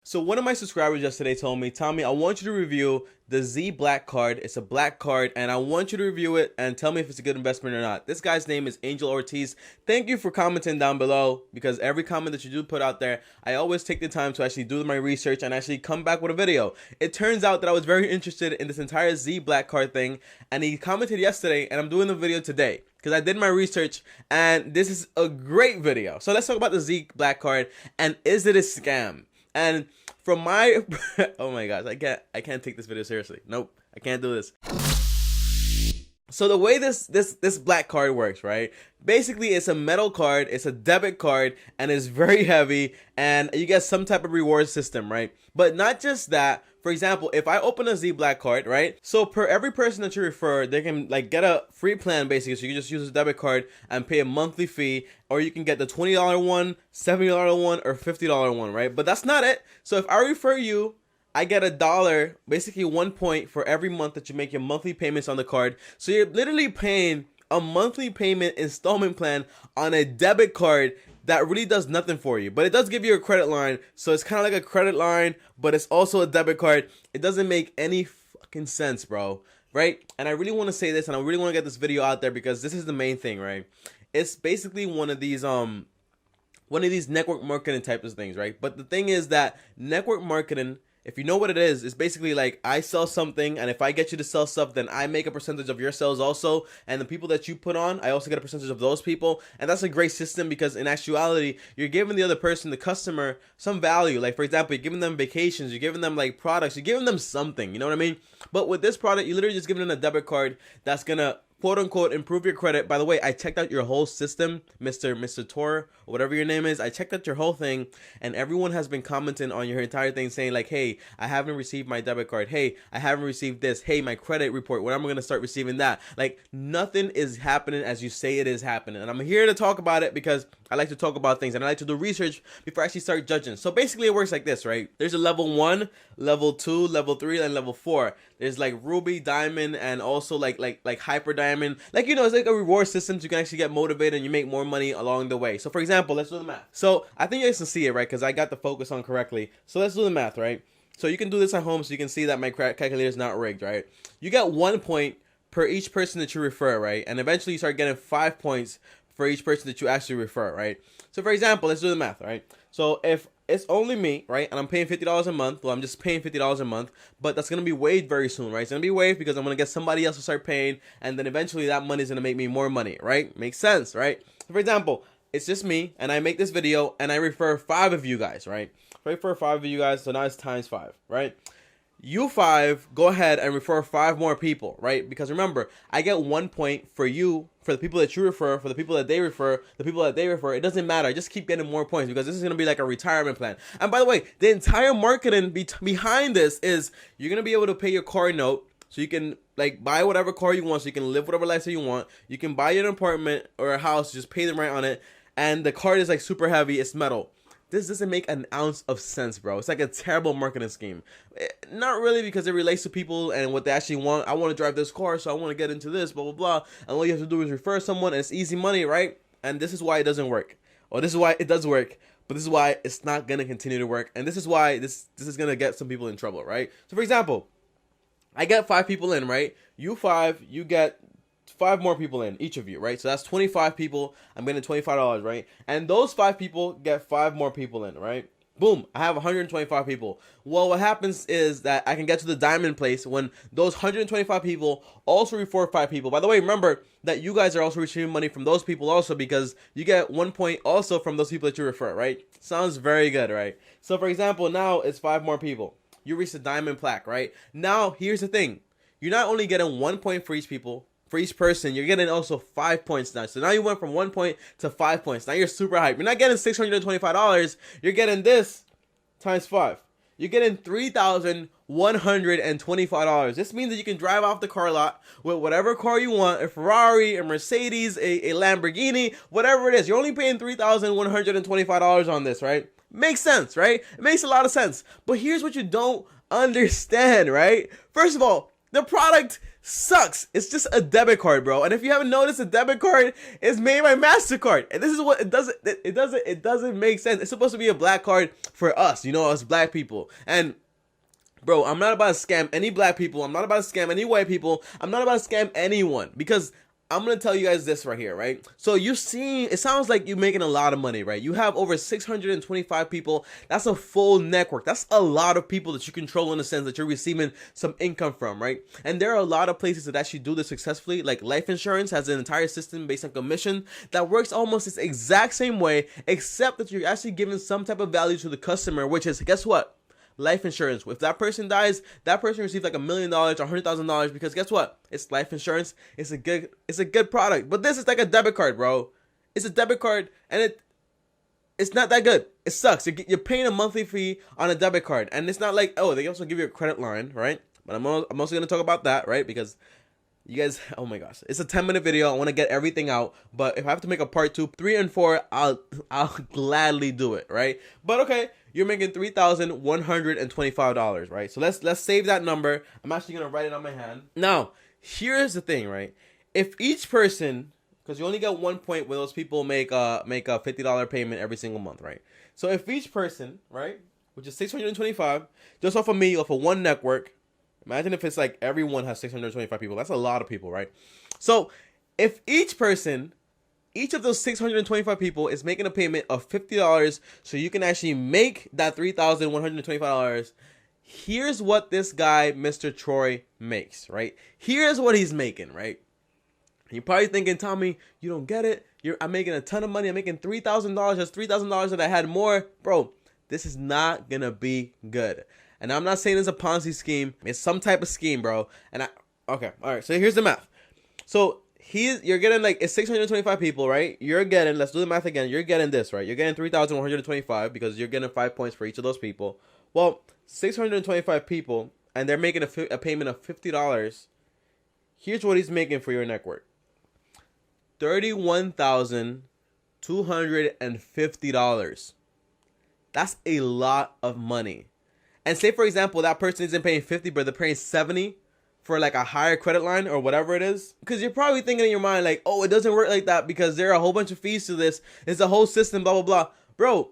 So one of my subscribers yesterday told me, Tommy, I want you to review the Zblackcard. It's a black card, and I want you to review it and tell me if it's a good investment or not. This guy's name is Angel Ortiz. Thank you for commenting down below, because every comment that you do put out there, I always take the time to actually do my research and actually come back with a video. It turns out that I was very interested in this entire Zblackcard thing, and he commented yesterday, and I'm doing the video today because I did my research, and this is a great video. So let's talk about the Zblackcard, and is it a scam? And from my oh my gosh, I can't take this video seriously. Nope, I can't do this. So the way this black card works, right? Basically, it's a metal card, it's a debit card, and it's very heavy, and you get some type of reward system, right? But not just that. For example, if I open a Zblackcard, right? So per every person that you refer, they can like get a free plan basically. So you can just use a debit card and pay a monthly fee, or you can get the $20 one, $70 one, or $50 one, right? But that's not it. So if I refer you, I get $1, basically 1 point for every month that you make your monthly payments on the card. So you're literally paying a monthly payment installment plan on a debit card that really does nothing for you. But it does give you a credit line, so it's kind of like a credit line, but it's also a debit card. It doesn't make any fucking sense, bro, right? And I really want to say this, and I really want to get this video out there, because this is the main thing, right? It's basically one of these network marketing types of things, right? But the thing is that network marketing, if you know what it is, it's basically like I sell something, and if I get you to sell stuff, then I make a percentage of your sales also, and the people that you put on, I also get a percentage of those people. And that's a great system, because in actuality, you're giving the other person, the customer, some value. Like, for example, you're giving them vacations, you're giving them like products, you're giving them something, you know what I mean? But with this product, you're literally just giving them a debit card that's gonna quote unquote improve your credit. By the way, I checked out your whole system, Mr.Troy, or whatever your name is. I checked out your whole thing, and everyone has been commenting on your entire thing saying like, hey, I haven't received my debit card. Hey, I haven't received this. Hey, my credit report, when am I going to start receiving that? Like, nothing is happening as you say it is happening. And I'm here to talk about it because I like to talk about things, and I like to do research before I actually start judging. So basically it works like this, right? There's a level 1, level 2, level 3, and level 4. There's like ruby, diamond, and also like hyper diamond. Like, you know, it's like a reward system, so you can actually get motivated and you make more money along the way. So for example, let's do the math. So I think you guys can see it, right? Because I got the focus on correctly. So let's do the math, right? So you can do this at home, so you can see that my calculator is not rigged, right? You get 1 point per each person that you refer, right? And eventually you start getting 5 points for each person that you actually refer, right? So for example, let's do the math, right? So if it's only me, right, and I'm paying $50 a month, well, I'm just paying $50 a month, but that's gonna be waived very soon, right? It's gonna be waived because I'm gonna get somebody else to start paying, and then eventually that money is gonna make me more money, right? Makes sense, right? So for example, it's just me, and I make this video, and I refer 5 of you guys, right? I refer 5 of you guys, so now it's times 5, right? You 5 go ahead and refer 5 more people, right? Because remember, I get 1 point for you, for the people that you refer, for the people that they refer, the people that they refer. It doesn't matter. I just keep getting more points, because this is going to be like a retirement plan. And by the way, the entire marketing behind this is you're going to be able to pay your car note, so you can like buy whatever car you want, so you can live whatever lifestyle you want. You can buy an apartment or a house, just pay them right on it. And the card is like super heavy. It's metal. This doesn't make an ounce of sense, bro. It's like a terrible marketing scheme. Not really, because it relates to people and what they actually want. I want to drive this car, so I want to get into this, blah, blah, blah. And all you have to do is refer someone, and it's easy money, right? And this is why it doesn't work. Or this is why it does work, but this is why it's not going to continue to work. And this is why this is going to get some people in trouble, right? So, for example, I get 5 people in, right? You 5, you get 5 more people in, each of you, right? So that's 25 people. I'm getting $25, right? And those 5 people get 5 more people in, right? Boom, I have 125 people. Well, what happens is that I can get to the diamond place when those 125 people also refer 5 people. By the way, remember that you guys are also receiving money from those people also, because you get 1 point also from those people that you refer, right? Sounds very good, right? So for example, now it's 5 more people. You reach the diamond plaque, right? Now, here's the thing. You're not only getting 1 point for each people, for each person, you're getting also 5 points now. So now you went from 1 point to 5 points. Now you're super hyped. You're not getting $625. You're getting this times 5. You're getting $3,125. This means that you can drive off the car lot with whatever car you want, a Ferrari, a Mercedes, a Lamborghini, whatever it is. You're only paying $3,125 on this, right? Makes sense, right? It makes a lot of sense. But here's what you don't understand, right? First of all, The product sucks. It's just a debit card, bro. And if you haven't noticed, a debit card is made by MasterCard. And this is what it doesn't make sense. It's supposed to be a black card for us, you know, us black people. And bro, I'm not about to scam any black people. I'm not about to scam any white people. I'm not about to scam anyone, because I'm going to tell you guys this right here, right? So you see, it sounds like you're making a lot of money, right? You have over 625 people. That's a full network. That's a lot of people that you control, in the sense that you're receiving some income from, right? And there are a lot of places that actually do this successfully. Like life insurance has an entire system based on commission that works almost this exact same way, except that you're actually giving some type of value to the customer, which is, guess what? Life insurance. If that person dies, that person receives like $1 million or $100,000, because guess what? It's life insurance. It's a good product. But this is like a debit card, bro. It's a debit card, and it's not that good. It sucks. You're paying a monthly fee on a debit card, and it's not like, oh, they also give you a credit line, right? But I'm also gonna talk about that, right? Because you guys, oh my gosh, it's a 10-minute video. I want to get everything out, but if I have to make a part 2, 3, and 4, I'll gladly do it, right? But okay. You're making $3,125, right? So let's save that number. I'm actually gonna write it on my hand. Now, here's the thing, right? If each person, because you only get 1 point where those people make a $50 payment every single month, right? So if each person, right, which is 625, just off of me, off of one network, imagine if it's like everyone has 625 people. That's a lot of people, right? So if each of those 625 people is making a payment of $50, so you can actually make that $3,125. Here's what this guy, Mr. Troy, makes, right? Here's what he's making, right? You're probably thinking, Tommy, you don't get it. I'm making a ton of money. I'm making $3,000. That's $3,000 that I had more. Bro, this is not going to be good. And I'm not saying it's a Ponzi scheme. It's some type of scheme, bro. Okay, all right, so here's the math. So you're getting like, it's 625 people, right? You're getting, let's do the math again. You're getting this, right? You're getting 3,125 because you're getting 5 points for each of those people. Well, 625 people, and they're making a payment of $50. Here's what he's making for your network. $31,250. That's a lot of money. And say, for example, that person isn't paying 50, but they're paying 70 for like a higher credit line or whatever it is. Because you're probably thinking in your mind like, oh, it doesn't work like that because there are a whole bunch of fees to this. It's a whole system, blah, blah, blah. Bro,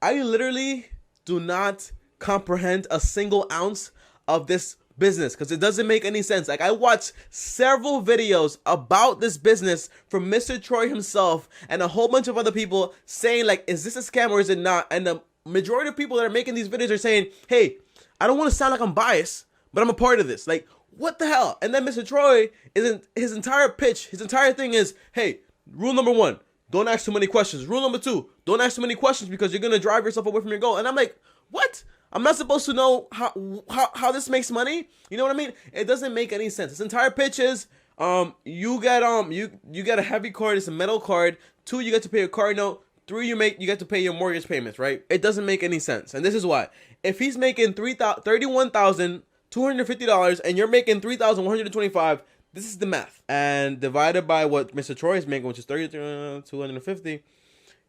I literally do not comprehend a single ounce of this business because it doesn't make any sense. Like, I watched several videos about this business from Mr. Troy himself and a whole bunch of other people saying like, is this a scam or is it not? And the majority of people that are making these videos are saying, hey, I don't want to sound like I'm biased, but I'm a part of this. Like, what the hell? And then Mr. Troy isn't, his entire pitch, his entire thing is, hey, rule number 1, don't ask too many questions. Rule number 2, don't ask too many questions because you're gonna drive yourself away from your goal. And I'm like, what? I'm not supposed to know how this makes money? You know what I mean? It doesn't make any sense. His entire pitch is, you get a heavy card, it's a metal card. 2, you get to pay a car note. 3, you get to pay your mortgage payments, right? It doesn't make any sense. And this is why. If he's making $31,250 and you're making $3,125, this is the math. And divided by what Mr. Troy is making, which is $32,250,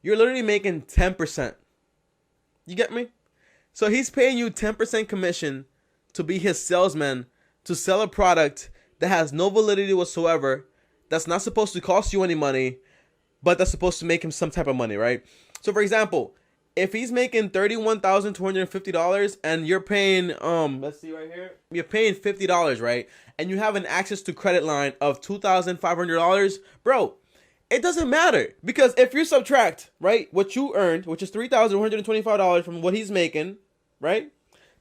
you're literally making 10%. You get me? So he's paying you 10% commission to be his salesman, to sell a product that has no validity whatsoever, that's not supposed to cost you any money, but that's supposed to make him some type of money, right? So for example, if he's making $31,250 and you're paying, let's see right here, you're paying $50, right? And you have an access to credit line of $2,500, bro, it doesn't matter. Because if you subtract, right, what you earned, which is $3,125 from what he's making, right?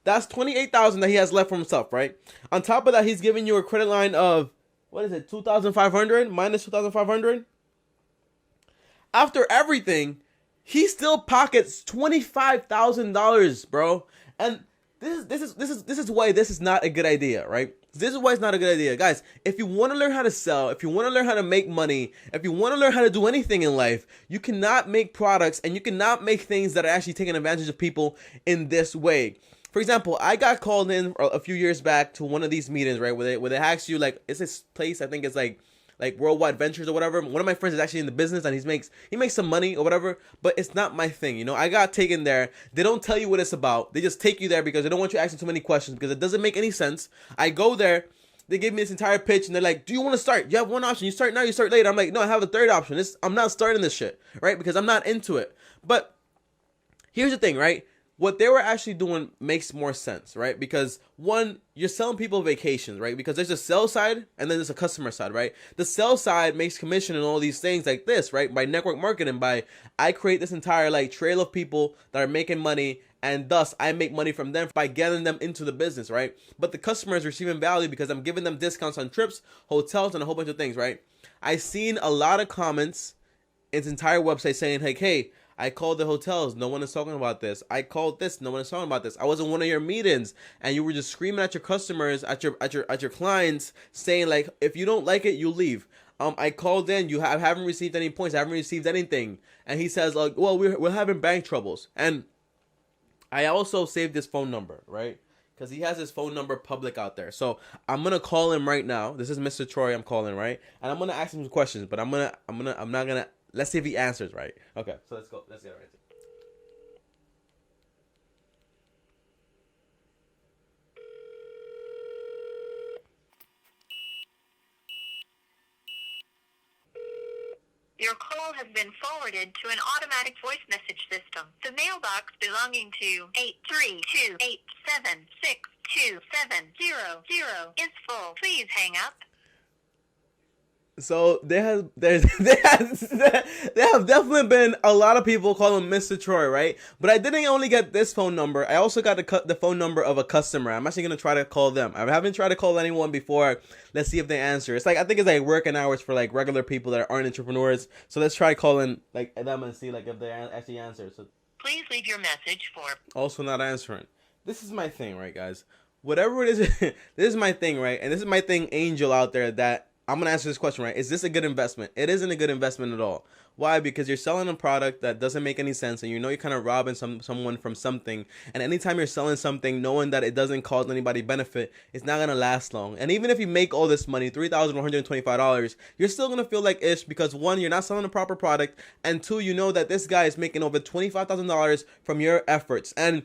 That's $28,000 that he has left for himself, right? On top of that, he's giving you a credit line of, what is it, $2,500 minus $2,500? After everything, he still pockets $25,000, bro. And this is why this is not a good idea, right? This is why it's not a good idea. Guys, if you want to learn how to sell, if you want to learn how to make money, if you want to learn how to do anything in life, you cannot make products and you cannot make things that are actually taking advantage of people in this way. For example, I got called in a few years back to one of these meetings, right, where they ask you, like, it's this place, I think it's like like Worldwide Ventures or whatever. One of my friends is actually in the business and he makes some money or whatever, but it's not my thing. You know, I got taken there. They don't tell you what it's about. They just take you there because they don't want you asking too many questions because it doesn't make any sense. I go there. They give me this entire pitch and they're like, do you want to start? You have one option. You start now, you start later. I'm like, no, I have a third option. I'm not starting this shit, right? Because I'm not into it. But here's the thing, right? What they were actually doing makes more sense, right? Because one, you're selling people vacations, right? Because there's a sell side and then there's a customer side, right? The sell side makes commission and all these things like this, right? By network marketing, by I create this entire like trail of people that are making money, and thus I make money from them by getting them into the business, right? But the customer is receiving value because I'm giving them discounts on trips, hotels, and a whole bunch of things, right? I've seen a lot of comments in its entire website saying like, hey, I called the hotels, no one is talking about this. I called this, no one is talking about this. I was in one of your meetings and you were just screaming at your customers, at your clients, saying like, if you don't like it, you leave. I called in, I haven't received any points, I haven't received anything. And he says like, well, we're having bank troubles. And I also saved his phone number, right? Because he has his phone number public out there. So I'm gonna call him right now. This is Mr. Troy I'm calling, right? And I'm gonna ask him some questions, but I'm not gonna. Let's see if he answers right. Okay, so let's go. Let's get right to it. Your call has been forwarded to an automatic voice message system. The mailbox belonging to 832876270 is full. Please hang up. So there have definitely been a lot of people calling Mr. Troy, right? But I didn't only get this phone number. I also got the phone number of a customer. I'm actually gonna try to call them. I haven't tried to call anyone before. Let's see if they answer. It's like I think it's like working hours for like regular people that aren't entrepreneurs. So let's try calling like them and see like if they actually answer. So please leave your message for. Also not answering. This is my thing, right, guys? Whatever it is, this is my thing, right? And this is my thing, Angel out there, that I'm going to answer this question, right? Is this a good investment? It isn't a good investment at all. Why? Because you're selling a product that doesn't make any sense, and you know you're kind of robbing someone from something. And anytime you're selling something, knowing that it doesn't cause anybody benefit, it's not going to last long. And even if you make all this money, $3,125, you're still going to feel like ish because one, you're not selling a proper product, and two, you know that this guy is making over $25,000 from your efforts. And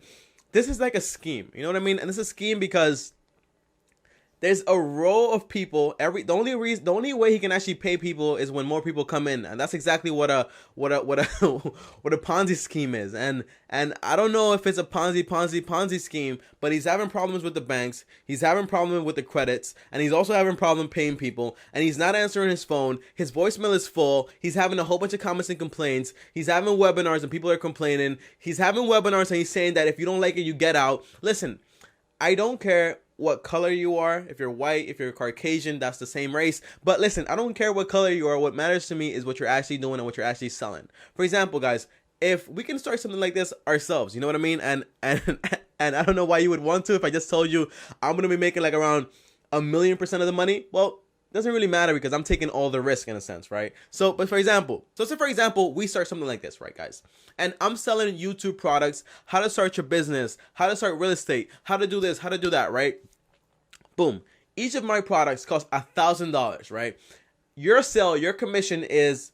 this is like a scheme, you know what I mean? And this is a scheme because there's a row of people. The only way he can actually pay people is when more people come in, and that's exactly what a Ponzi scheme is. And I don't know if it's a Ponzi scheme, but he's having problems with the banks. He's having problems with the credits, and he's also having problems paying people. And he's not answering his phone. His voicemail is full. He's having a whole bunch of comments and complaints. He's having webinars and people are complaining. He's having webinars and he's saying that if you don't like it, you get out. Listen, I don't care what color you are. If you're white, if you're Caucasian, that's the same race. But listen, I don't care what color you are. What matters to me is what you're actually doing and what you're actually selling. For example, guys, if we can start something like this ourselves, you know what I mean? And I don't know why you would want to. If I just told you I'm gonna be making like around 1,000,000% of the money, well, doesn't really matter because I'm taking all the risk in a sense, right? So, but for example, we start something like this, right, guys? And I'm selling YouTube products, how to start your business, how to start real estate, how to do this, how to do that, right? Boom. Each of my products cost $1,000, right? Your commission is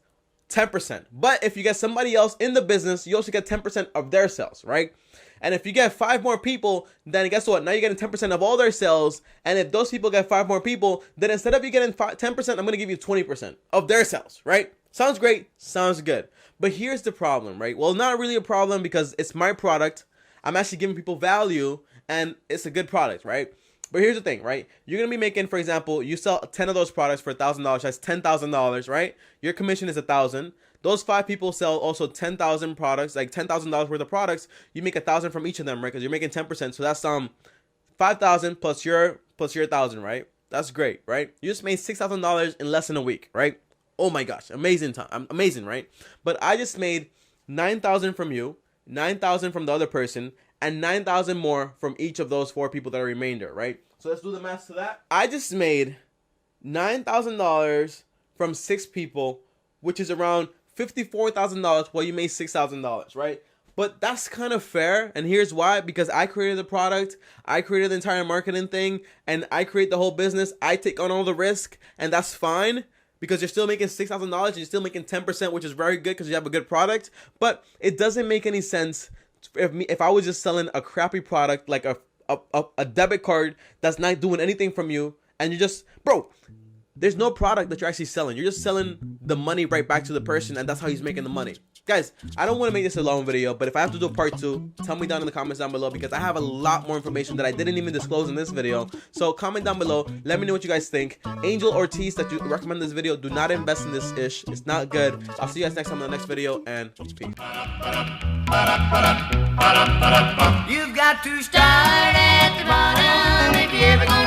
10%. But if you get somebody else in the business, you also get 10% of their sales, right? And if you get 5 more people, then guess what? Now you're getting 10% of all their sales. And if those people get 5 more people, then instead of you getting 10%, I'm going to give you 20% of their sales, right? Sounds great. Sounds good. But here's the problem, right? Well, not really a problem because it's my product. I'm actually giving people value and it's a good product, right? But here's the thing, right? You're going to be making, for example, you sell 10 of those products for $1,000. That's $10,000, right? Your commission is $1,000. Those 5 people sell also 10,000 products, like $10,000 worth of products. You make 1,000 from each of them, right? Because you're making 10%. So that's 5,000 plus your 1,000, right? That's great, right? You just made $6,000 in less than a week, right? Oh my gosh, amazing time, amazing, right? But I just made 9,000 from you, 9,000 from the other person, and 9,000 more from each of those 4 people that are remainder, right? So let's do the math to that. I just made $9,000 from 6 people, which is around $54,000 while you made $6,000, right? But that's kind of fair, and here's why. Because I created the product, I created the entire marketing thing, and I create the whole business. I take on all the risk, and that's fine. because you're still making $6,000 and you're still making 10%, which is very good because you have a good product. But it doesn't make any sense if I was just selling a crappy product like a debit card that's not doing anything from you, and you just, bro, there's no product that you're actually selling. You're just selling the money right back to the person, and that's how he's making the money. Guys, I don't want to make this a long video, but if I have to do a part 2, tell me down in the comments down below, because I have a lot more information that I didn't even disclose in this video. So comment down below, let me know what you guys think. Angel Ortiz, that you recommend this video, do not invest in this ish. It's not good. I'll see you guys next time in the next video, and peace. You've got to start at the bottom if you ever